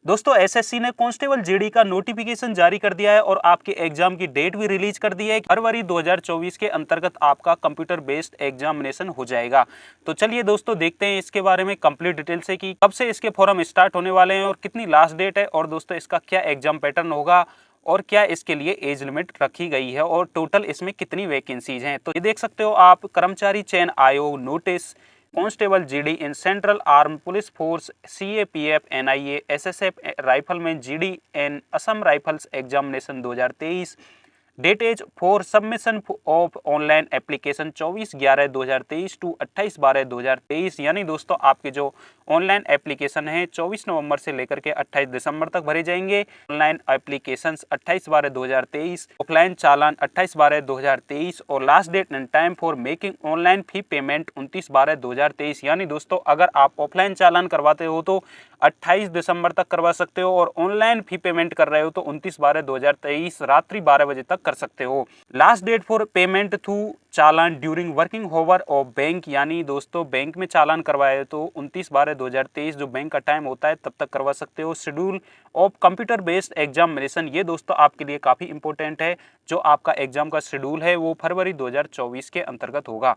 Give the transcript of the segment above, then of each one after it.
दोस्तों एसएससी ने constable GD का नोटिफिकेशन जारी कर दिया है और आपके एग्जाम की डेट भी रिलीज कर दी है। फरवरी 2024 के अंतर्गत आपका कंप्यूटर बेस्ड एग्जामिनेशन हो जाएगा। तो चलिए दोस्तों देखते हैं इसके बारे में कंप्लीट डिटेल से कि कब से इसके फॉर्म स्टार्ट होने वाले हैं और कितनी लास्ट डेट है, और दोस्तों इसका क्या एग्जाम पैटर्न होगा और क्या इसके लिए एज लिमिट रखी गई है और टोटल इसमें कितनी वैकेंसीज हैं। तो ये देख सकते हो आप, कर्मचारी चयन आयोग notice constable GD in central arm police force CAPF NIA SSF rifleman GD in Assam Rifles examination 2023। Date as for submission of online application 24/11/2023 to 28/12/2023। यानी दोस्तों आपके जो ऑनलाइन एप्लीकेशन है 24 नवंबर से लेकर के 28 दिसंबर तक भरे जाएंगे। ऑनलाइन एप्लीकेशंस 28/12/2023, ऑफलाइन चालान 28/12/2023 और last date and time for making online fee payment 29/12/2023। यानी दोस्तों अगर आप ऑफलाइन चालान करवाते हो तो 28 दिसंबर तक करवा सकते हो और ऑनलाइन फी पेमेंट कर रहे हो तो 29/12/2023 रात्रि 12 बजे तक कर सकते हो। Last date for payment through चालान during working hours of bank, यानी दोस्तों बैंक में चालान करवाए तो 29/12/2023 जो बैंक का टाइम होता है तब तक करवा सकते हो। Schedule of computer based examination, ये दोस्तों आपके लिए काफी इंपॉर्टेंट है। जो आपका एग्जाम का शेड्यूल है वो फरवरी 2024 के अंतर्गत होगा।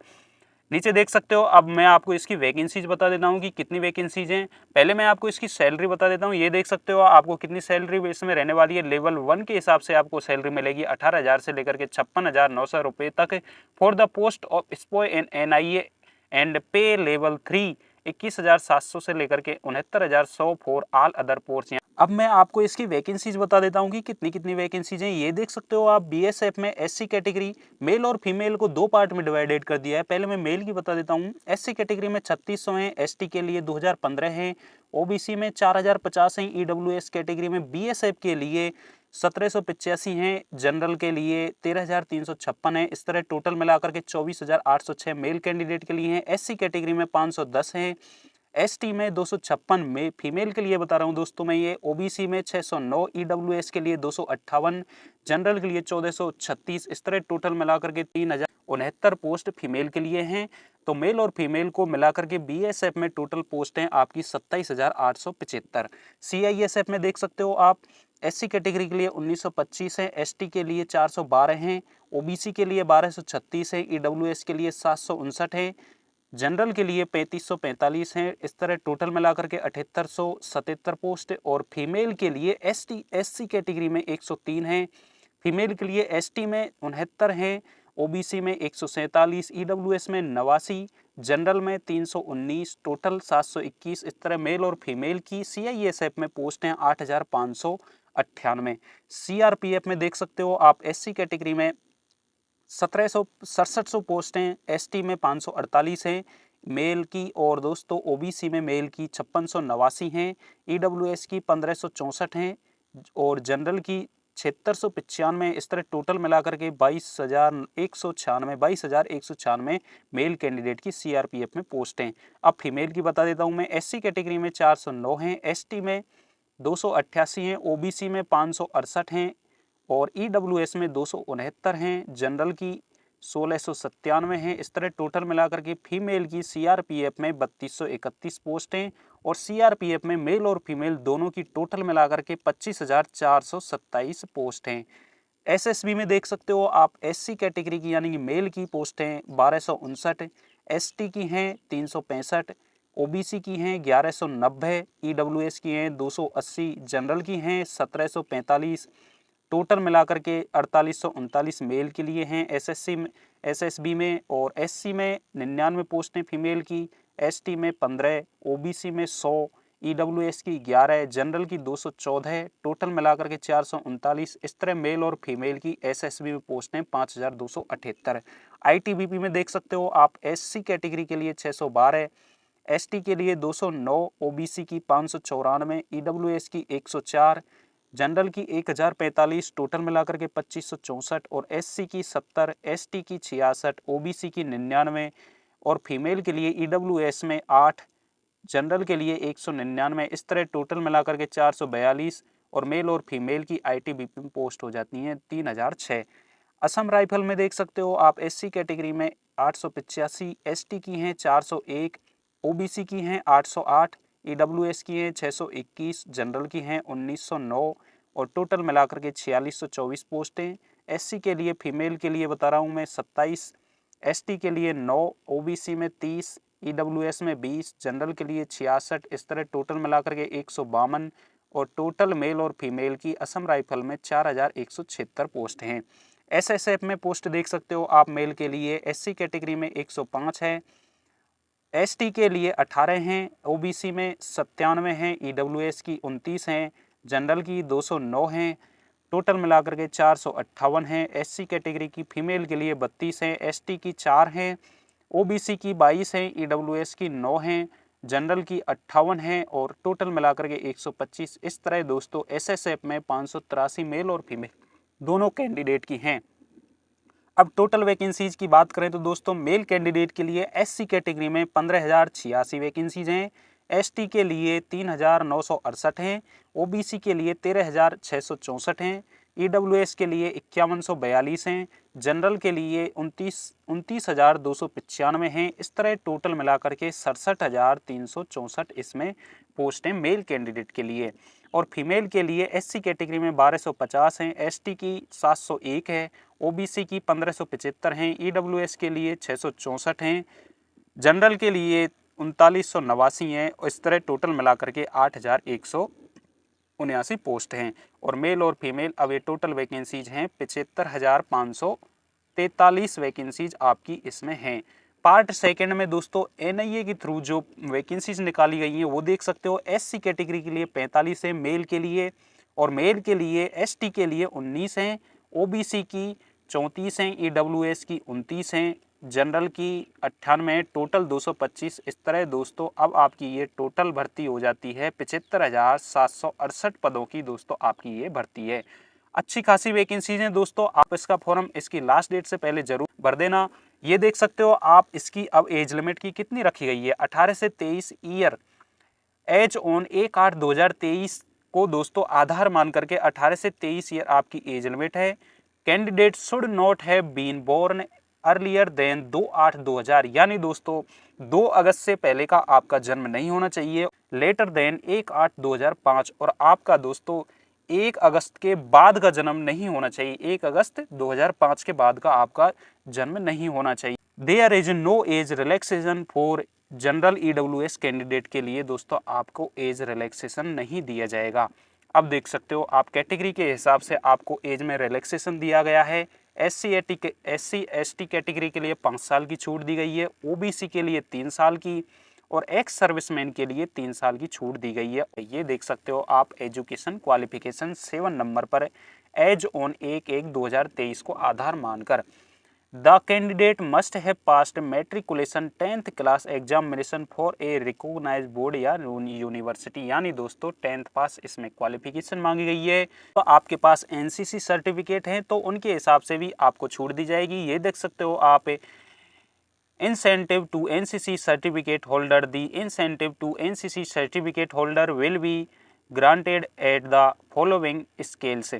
नीचे देख सकते हो। अब मैं आपको इसकी वैकेंसीज बता देता हूँ कि कितनी वैकेंसीज हैं। पहले मैं आपको इसकी सैलरी बता देता हूँ। ये देख सकते हो आपको कितनी सैलरी इसमें रहने वाली है। लेवल 1 के हिसाब से आपको सैलरी मिलेगी 18,000 से लेकर के 56,900 रुपये तक for the post of स्पॉय in NIA and पे लेवल 3 21,700 से लेकर के 69,100 फॉर ऑल अदर पोस्ट। अब मैं आपको इसकी वैकेंसीज बता देता हूँ कि कितनी कितनी वैकेंसीज हैं। ये देख सकते हो आप, बीएसएफ में एससी कैटेगरी मेल और फीमेल को दो पार्ट में डिवाइडेड कर दिया है। पहले मैं मेल की बता देता हूँ। एससी कैटेगरी में 3600 हैं, एसटी के लिए 2015 हैं, ओबीसी में 4050 हैं, ईडब्ल्यूएस कैटेगरी में बीएसएफ के लिए 1785 हैं, जनरल के लिए 13,356 है। इस तरह टोटल मिलाकर के 24,806 मेल कैंडिडेट के लिए हैं। एससी कैटेगरी में 510 हैं, एसटी में 256 में फीमेल के लिए बता रहा हूं दोस्तों मैं ये, ओबीसी में 609, ईडब्ल्यूएस के लिए 258, जनरल के लिए 1436। इस तरह टोटल मिलाकर के 3,069 पोस्ट फीमेल के लिए हैं। तो मेल और फीमेल को मिलाकर के बीएसएफ में टोटल पोस्ट हैं आपकी 27,875। सीआईएसएफ में देख सकते हो आप, एससी कैटेगरी के लिए 1925 है, एसटी के लिए 412 हैं, ओबीसी के लिए 1236 है, ईडब्ल्यूएस के लिए 759 है, जनरल के लिए 3545 हैं। इस तरह टोटल मिलाकर के 7877 पोस्ट और फीमेल के लिए एससी कैटेगरी में 103 हैं, फीमेल के लिए एसटी में 69 हैं, ओबीसी में 147, ईडब्ल्यूएस में 89, जनरल में 319, टोटल 721। इस तरह मेल और फीमेल की सीआईएसएफ में पोस्ट हैं 8,598। सीआरपीएफ में देख सकते हो आप, एससी कैटेगरी में 17,67 पोस्टें, एसटी में 548 हैं मेल की, और दोस्तों ओबीसी में मेल की 5689 हैं, ईडब्ल्यूएस की 1564 हैं और जनरल की 7695। इस तरह टोटल मिलाकर के 22,196 मेल कैंडिडेट की सीआरपीएफ में पोस्ट हैं। अब फीमेल की बता देता हूं मैं। एससी कैटेगरी में 409 हैं, एसटी में 288 हैं, ओबीसी में 568 हैं और ईडब्ल्यूएस में 269 हैं, जनरल की 1697 हैं। इस तरह टोटल मिलाकर के फीमेल की सीआरपीएफ में 3231 पोस्ट हैं और सीआरपीएफ में मेल और फीमेल दोनों की टोटल मिलाकर के 25,427 पोस्ट हैं। एसएसबी में देख सकते हो आप, एससी कैटेगरी की यानी कि मेल की पोस्ट हैं 1259, एसटी की हैं 365, ओबीसी की हैं 1190, ईडब्ल्यूएस की हैं 280, जनरल की हैं 1745। टोटल मिलाकर के 4839 मेल के लिए हैं एसएसबी में, और एससी में 99 पोस्टें फीमेल की, एसटी में 15, ओबीसी में 100, ईडब्ल्यूएस की 11, जनरल की 214, टोटल मिलाकर के 439। इस तरह मेल और फीमेल की एसएसबी में पोस्टें 5,278। आईटीबीपी में देख सकते हो आप, एससी कैटेगरी के लिए 612, एसटी के लिए 209, ओबीसी की 594, ईडब्ल्यूएस की 104, जनरल की 1045, टोटल मिलाकर के 2564 और एससी की 70, एसटी की 66, ओबीसी की 99 और फीमेल के लिए ईडब्ल्यूएस में 8, जनरल के लिए 199। इस तरह टोटल मिलाकर के 442 और मेल और फीमेल की आईटीबीपी में पोस्ट हो जाती हैं 3006। असम राइफल में देख सकते हो आप, एससी कैटेगरी में 885, एसटी की हैं 401, ओबीसी की हैं 808, ईडब्ल्यूएस की हैं 621, जनरल की हैं 1909 और टोटल मिलाकर के 4624 पोस्टें। एससी के लिए फीमेल के लिए बता रहा हूँ मैं 27, एसटी के लिए 9, ओबीसी में 30, ईडब्ल्यूएस में 20, जनरल के लिए 66, इस तरह टोटल मिलाकर के 152 और टोटल मेल और फीमेल की असम राइफल में 4176 पोस्ट हैं। एसएसएफ में पोस्ट देख सकते हो आप, मेल के लिए एससी कैटेगरी में 105 है, एसटी के लिए 18 हैं, ओबीसी में 97 हैं, ईडब्ल्यूएस की 29 हैं, जनरल की 209 हैं, टोटल मिलाकर के 458 हैं। एससी कैटेगरी की फीमेल के लिए 32 हैं, एसटी की 4 हैं, ओबीसी की 22 हैं, ईडब्ल्यूएस की 9 हैं, जनरल की 58 हैं और टोटल मिलाकर के 125। इस तरह दोस्तों एसएसएफ में 583 मेल और फीमेल दोनों कैंडिडेट की हैं। अब टोटल वैकेंसीज की बात करें तो दोस्तों मेल कैंडिडेट के लिए एससी कैटेगरी में 15,086 वैकेंसीज हैं, एसटी के लिए 3,968 हैं, ओबीसी के लिए 13,664 हैं, ईडब्ल्यूएस के लिए 5,142 हैं, जनरल के लिए 29,295 हैं। इस तरह टोटल मिलाकर के 67,364 इसमें पोस्टें मेल कैंडिडेट के लिए। और फीमेल के लिए एससी कैटेगरी में 1250 हैं, एसटी की 701 है, ओबीसी की 1575 हैं, ईडब्ल्यूएस के लिए 664 हैं, जनरल के लिए 3989 हैं। इस तरह टोटल मिलाकर के 8,179 पोस्ट हैं और मेल और फीमेल अब ये टोटल वैकेंसीज हैं 75,543 वैकेंसीज आपकी इसमें हैं। पार्ट सेकंड में दोस्तों एनआईए के थ्रू जो वैकेंसीज निकाली गई हैं वो देख सकते हो। एससी कैटेगरी के लिए 45 है मेल के लिए, और मेल के लिए एसटी के लिए 19 हैं, ओबीसी की 34 हैं, ईडब्ल्यूएस की 29 हैं, जनरल की 98, टोटल 225। इस तरह दोस्तों अब आपकी ये टोटल भर्ती हो जाती है 75,768 पदों की दोस्तों आपकी ये भर्ती है। अच्छी खासी वैकेंसीज हैं दोस्तों। आप इसका फॉर्म इसकी लास्ट डेट से पहले जरूर भर देना। ये देख सकते हो आप इसकी अब एज लिमिट की कितनी रखी गई है, 18 से 23 ईयर। एज ऑन 1/8/2023 को दोस्तों आधार मान करके 18 से 23 ईयर आपकी एज लिमिट है। Candidate should not have been born earlier than 2/8/2000, यानी दोस्तों 2 अगस्त से पहले का आपका जन्म नहीं होना चाहिए, लेटर देन 1/8/2005, और आपका दोस्तों 1 अगस्त के बाद का जन्म नहीं होना चाहिए, 1 अगस्त 2005 के बाद का आपका जन्म नहीं होना चाहिए। There is no age relaxation for general EWS candidate के लिए दोस्तों आपको एज रिलैक्सेशन नहीं दिया जाएगा। अब देख सकते हो आप कैटेगरी के हिसाब से आपको एज में रिलैक्सेशन दिया गया है। एससी एसटी कैटेगरी के लिए 5 साल की छूट दी गई है, ओबीसी के लिए 3 साल की और एक्स सर्विसमैन के लिए 3 साल की छूट दी गई है। ये देख सकते हो आप एजुकेशन क्वालिफिकेशन 7 नंबर पर एज ऑन 1/1/2023 को आधार मानकर। The candidate must have passed matriculation 10th class examination for a recognised board या यूनिवर्सिटी, यानी दोस्तों 10th पास इसमें क्वालिफिकेशन मांगी गई है। तो आपके पास एनसीसी सर्टिफिकेट है तो उनके हिसाब से भी आपको छूट दी जाएगी। ये देख सकते हो आप incentive to NCC certificate holder, the incentive to NCC certificate holder will be granted at the following scales।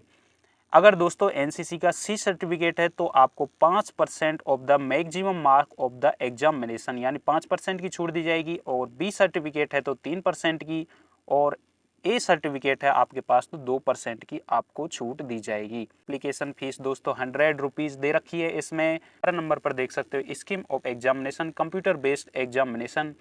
अगर दोस्तों एनसीसी का सी सर्टिफिकेट है तो आपको 5% of the maximum mark of the examination, यानी 5% की छूट दी जाएगी, और बी सर्टिफिकेट है तो 3% की, और ए सर्टिफिकेट है आपके पास तो 2% की आपको छूट दी जाएगी। एप्लीकेशन फीस दोस्तों 100 रुपीज़ दे रखी है। इसमें 12 नंबर पर देख सकते हो scheme of examination computer based examination.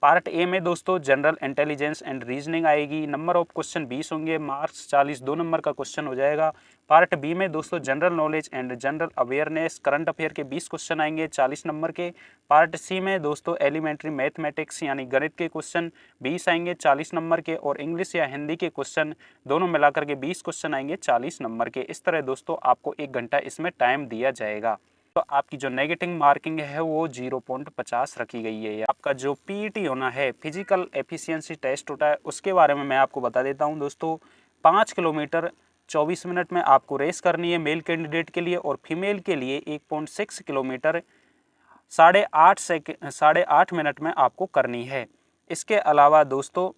Part A में दोस्तों जनरल इंटेलिजेंस एंड रीजनिंग आएगी, नंबर ऑफ क्वेश्चन 20 होंगे, मार्क्स 40, 2 नंबर का क्वेश्चन हो जाएगा। पार्ट बी में दोस्तों general knowledge and general awareness current affair के 20 क्वेश्चन आएंगे 40 नंबर के। पार्ट सी में दोस्तों एलिमेंट्री मैथमेटिक्स यानी गणित के क्वेश्चन 20 आएंगे 40 नंबर के, और इंग्लिश या हिंदी के क्वेश्चन दोनों मिलाकर के 20 क्वेश्चन आएंगे 40 नंबर के। इस तरह दोस्तों आपको 1 घंटा इसमें टाइम दिया जाएगा। तो आपकी जो नेगेटिव मार्किंग है वो 0.50 रखी गई है। आपका जो पीईटी होना है फिजिकल एफिशिएंसी टेस्ट होता है उसके बारे में मैं आपको बता देता हूं दोस्तों। 5 किलोमीटर 24 मिनट में आपको रेस करनी है मेल कैंडिडेट के लिए, और फीमेल के लिए 1.6 किलोमीटर 8.5 मिनट में आपको करनी है। इसके अलावा दोस्तों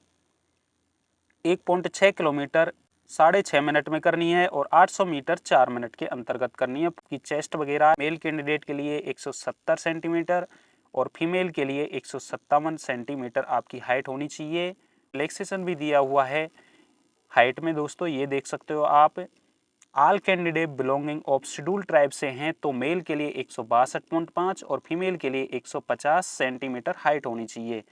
1.6 किलोमीटर 6.5 मिनट में करनी है, और 800 मीटर 4 मिनट के अंतर्गत करनी है। कि चेस्ट वगैरह मेल कैंडिडेट के लिए 170 सेंटीमीटर और फीमेल के लिए 157 सेंटीमीटर आपकी हाइट होनी चाहिए। रिलैक्सेशन भी दिया हुआ है हाइट में दोस्तों, ये देख सकते हो आप। All candidate belonging of schedule tribe से हैं तो मेल के लिए 162.5 और फीमेल के लिए 150 सेंटीमीटर हाइट होनी चाहिए।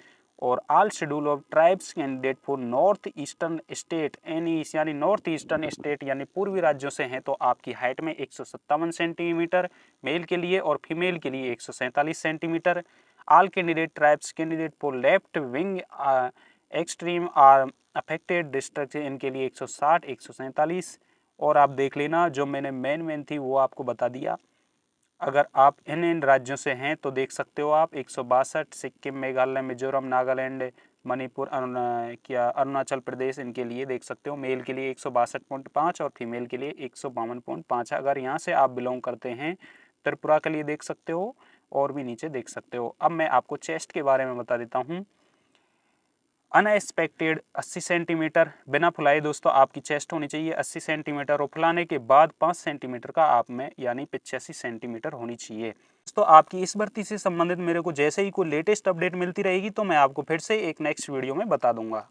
और all schedule of tribes candidate for north eastern state any यानी नॉर्थ ईस्टर्न स्टेट यानी पूर्वी राज्यों से हैं तो आपकी हाइट में 157 सेंटीमीटर मेल के लिए और फीमेल के लिए 147 centimetre. All candidate tribes candidate for left wing extreme are affected district इनके लिए 160 147। और आप देख लेना जो मैंने मेन थी वो आपको बता दिया। अगर आप इन राज्यों से हैं तो देख सकते हो आप 162 सिक्किम, मेघालय, मिजोरम, नागालैंड, मणिपुर, अरुणाचल प्रदेश इनके लिए देख सकते हो मेल के लिए 162.5 और फीमेल के लिए 152.5। अगर यहाँ से आप बिलोंग करते हैं त्रिपुरा के लिए देख सकते हो और भी नीचे देख सकते हो। अब मैं आपको चेस्ट के बारे में बता देता हूँ। अनएक्सपेक्टेड 80 सेंटीमीटर बिना फुलाए दोस्तों आपकी चेस्ट होनी चाहिए 80 सेंटीमीटर और फुलाने के बाद 5 सेंटीमीटर का आप में यानी 85 सेंटीमीटर होनी चाहिए। तो आपकी इस भर्ती से संबंधित मेरे को जैसे ही कोई लेटेस्ट अपडेट मिलती रहेगी तो मैं आपको फिर से एक नेक्स्ट वीडियो में बता दूंगा।